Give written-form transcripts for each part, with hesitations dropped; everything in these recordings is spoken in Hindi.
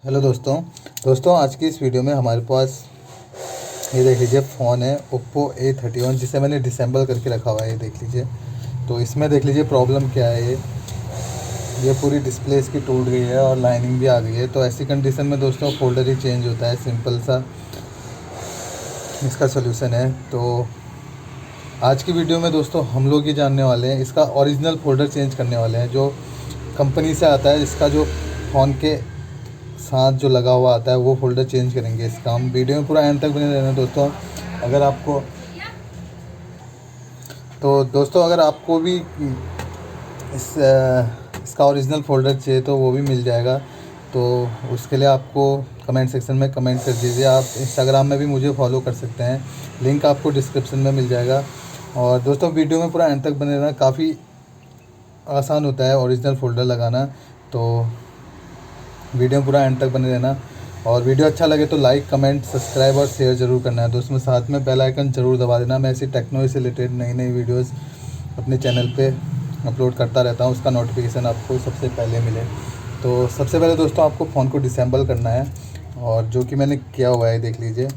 हेलो दोस्तों आज की इस वीडियो में हमारे पास ये देख लीजिए फ़ोन है ओप्पो A31 जिसे मैंने डिसेंबल करके रखा हुआ है। ये देख लीजिए, तो इसमें देख लीजिए प्रॉब्लम क्या है। ये पूरी डिस्प्ले इसकी टूट गई है और लाइनिंग भी आ गई है। तो ऐसी कंडीशन में दोस्तों फ़ोल्डर ही चेंज होता है, सिंपल सा इसका सोल्यूशन है। तो आज की वीडियो में दोस्तों हम लोग ये जानने वाले हैं, इसका ओरिजिनल फ़ोल्डर चेंज करने वाले हैं जो कंपनी से आता है। इसका जो फ़ोन के साथ जो लगा हुआ आता है वो फ़ोल्डर चेंज करेंगे। इसका हम वीडियो में पूरा एंड तक बने रहना दोस्तों। अगर आपको अगर आपको भी इसका ओरिजिनल फ़ोल्डर चाहिए तो वो भी मिल जाएगा। तो उसके लिए आपको कमेंट सेक्शन में कमेंट कर दीजिए। आप इंस्टाग्राम में भी मुझे फॉलो कर सकते हैं, लिंक आपको डिस्क्रिप्शन में मिल जाएगा। और दोस्तों वीडियो में पूरा एंड तक बने रहना, काफ़ी आसान होता है ओरिजिनल फ़ोल्डर लगाना। तो वीडियो में पूरा एंड तक बने रहना। और वीडियो अच्छा लगे तो लाइक कमेंट सब्सक्राइब और शेयर ज़रूर करना है दोस्तों। साथ में बेल आइकन ज़रूर दबा देना। मैं ऐसी टेक्नोलॉजी से रिलेटेड नई नई वीडियोस अपने चैनल पे अपलोड करता रहता हूँ, उसका नोटिफिकेशन आपको सबसे पहले मिले। तो सबसे पहले दोस्तों आपको फ़ोन को डिसेंबल करना है, और जो कि मैंने किया हुआ है देख लीजिए।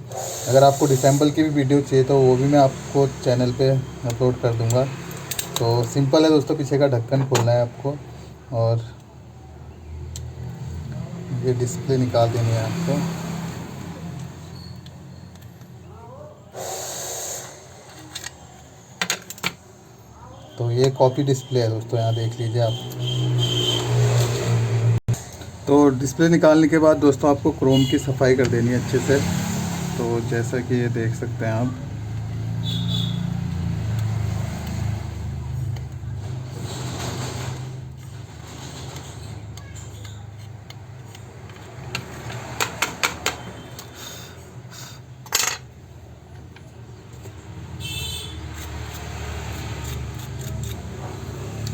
अगर आपको डिसेंबल की भी वीडियो चाहिए तो वो भी मैं आपको चैनल पे अपलोड कर दूँगा। तो सिंपल है दोस्तों, पीछे का ढक्कन खोलना है आपको और ये डिस्प्ले निकाल देनी है आपको। तो ये कॉपी डिस्प्ले है दोस्तों, यहाँ देख लीजिए आप। तो डिस्प्ले निकालने के बाद दोस्तों आपको क्रोम की सफाई कर देनी है अच्छे से। तो जैसा कि ये देख सकते हैं आप,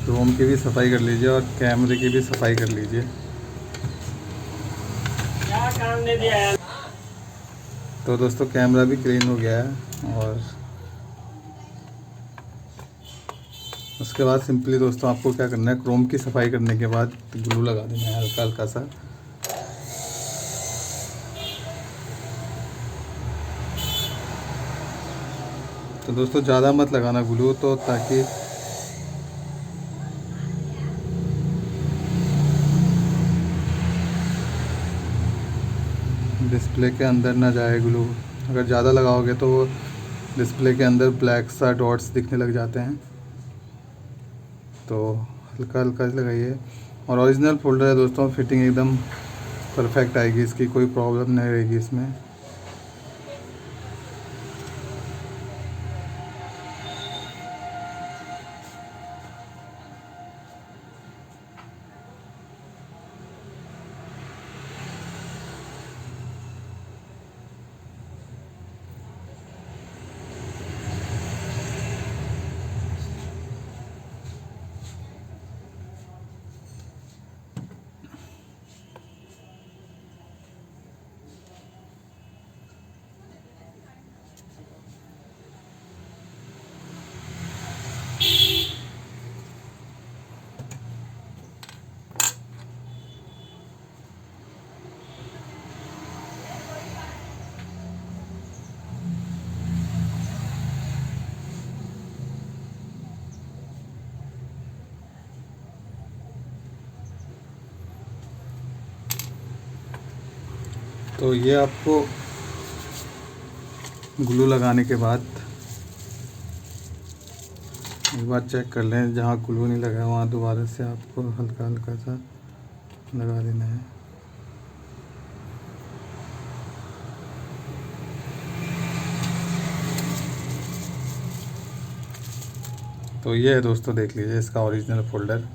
क्रोम की भी सफाई कर लीजिए और कैमरे की भी सफाई कर लीजिए। क्या काम दे दिया है? तो दोस्तों कैमरा भी क्लीन हो गया है। और उसके बाद सिंपली दोस्तों आपको क्या करना है, क्रोम की सफाई करने के बाद ग्लू लगा देना है हल्का हल्का सा। तो दोस्तों ज़्यादा मत लगाना ग्लू, तो ताकि डिस्प्ले के अंदर ना जाए ग्लू। अगर ज़्यादा लगाओगे तो वो डिस्प्ले के अंदर ब्लैक सा डॉट्स दिखने लग जाते हैं। तो हल्का हल्का लगाइए। और ओरिजिनल फ़ोल्डर है दोस्तों, फिटिंग एकदम परफेक्ट आएगी, इसकी कोई प्रॉब्लम नहीं रहेगी इसमें। तो ये आपको ग्लू लगाने के बाद एक बार चेक कर लें, जहाँ ग्लू नहीं लगा वहाँ दोबारा से आपको हल्का हल्का सा लगा देना है। तो ये है दोस्तों, देख लीजिए इसका ओरिजिनल फ़ोल्डर।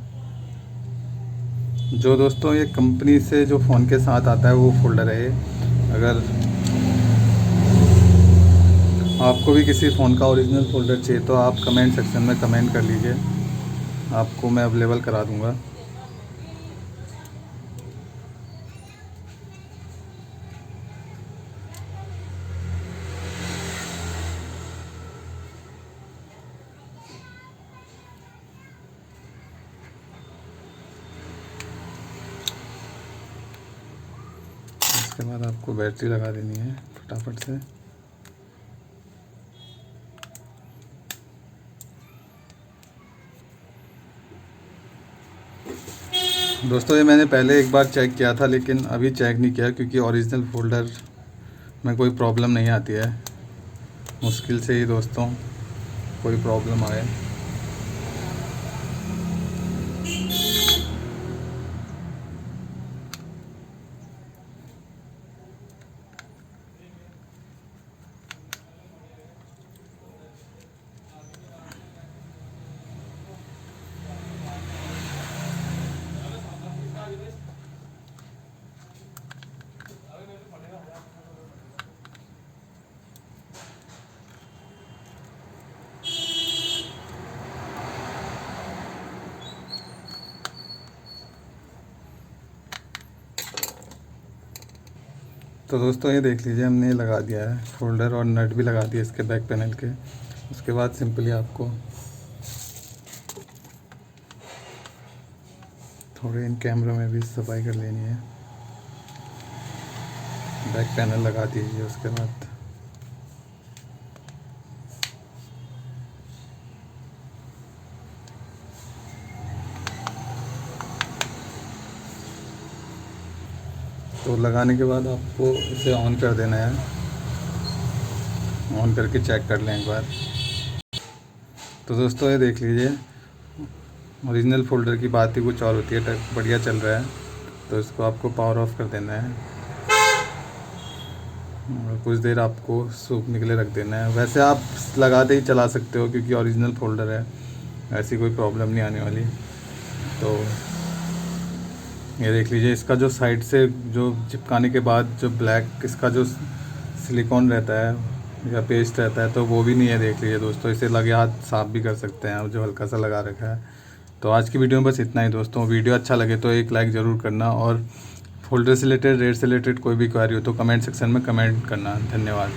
जो दोस्तों ये कंपनी से जो फ़ोन के साथ आता है वो फ़ोल्डर है ये। अगर आपको भी किसी फ़ोन का ओरिजिनल फ़ोल्डर चाहिए तो आप कमेंट सेक्शन में कमेंट कर लीजिए, आपको मैं अवेलेबल करा दूँगा। उसके बाद आपको बैटरी लगा देनी है फटाफट से। दोस्तों ये मैंने पहले एक बार चेक किया था, लेकिन अभी चेक नहीं किया क्योंकि ओरिजिनल फोल्डर में कोई प्रॉब्लम नहीं आती है। मुश्किल से ही दोस्तों कोई प्रॉब्लम आए। तो दोस्तों ये देख लीजिए, हमने लगा दिया है फोल्डर और नट भी लगा दिया इसके बैक पैनल के। उसके बाद सिंपली आपको थोड़े इन कैमरों में भी सफाई कर लेनी है। बैक पैनल लगा दीजिए। उसके बाद तो लगाने के बाद आपको इसे ऑन कर देना है। ऑन करके चेक कर लें एक बार। तो दोस्तों ये देख लीजिए, ओरिजिनल फोल्डर की बात ही कुछ और होती है। बढ़िया चल रहा है। तो इसको आपको पावर ऑफ कर देना है और कुछ देर आपको सूखने के लिए रख देना है। वैसे आप लगाते ही चला सकते हो क्योंकि ओरिजिनल फोल्डर है, ऐसी कोई प्रॉब्लम नहीं आने वाली। तो ये देख लीजिए, इसका जो साइड से जो चिपकाने के बाद जो ब्लैक इसका जो सिलिकॉन रहता है या पेस्ट रहता है, तो वो भी नहीं है। देख लीजिए दोस्तों, इसे लगे हाथ साफ़ भी कर सकते हैं जो हल्का सा लगा रखा है। तो आज की वीडियो में बस इतना ही दोस्तों। वीडियो अच्छा लगे तो एक लाइक ज़रूर करना, और फोल्डर से रिलेटेड, रेट से रिलेटेड कोई भी क्वेरी हो तो कमेंट सेक्शन में कमेंट करना। धन्यवाद।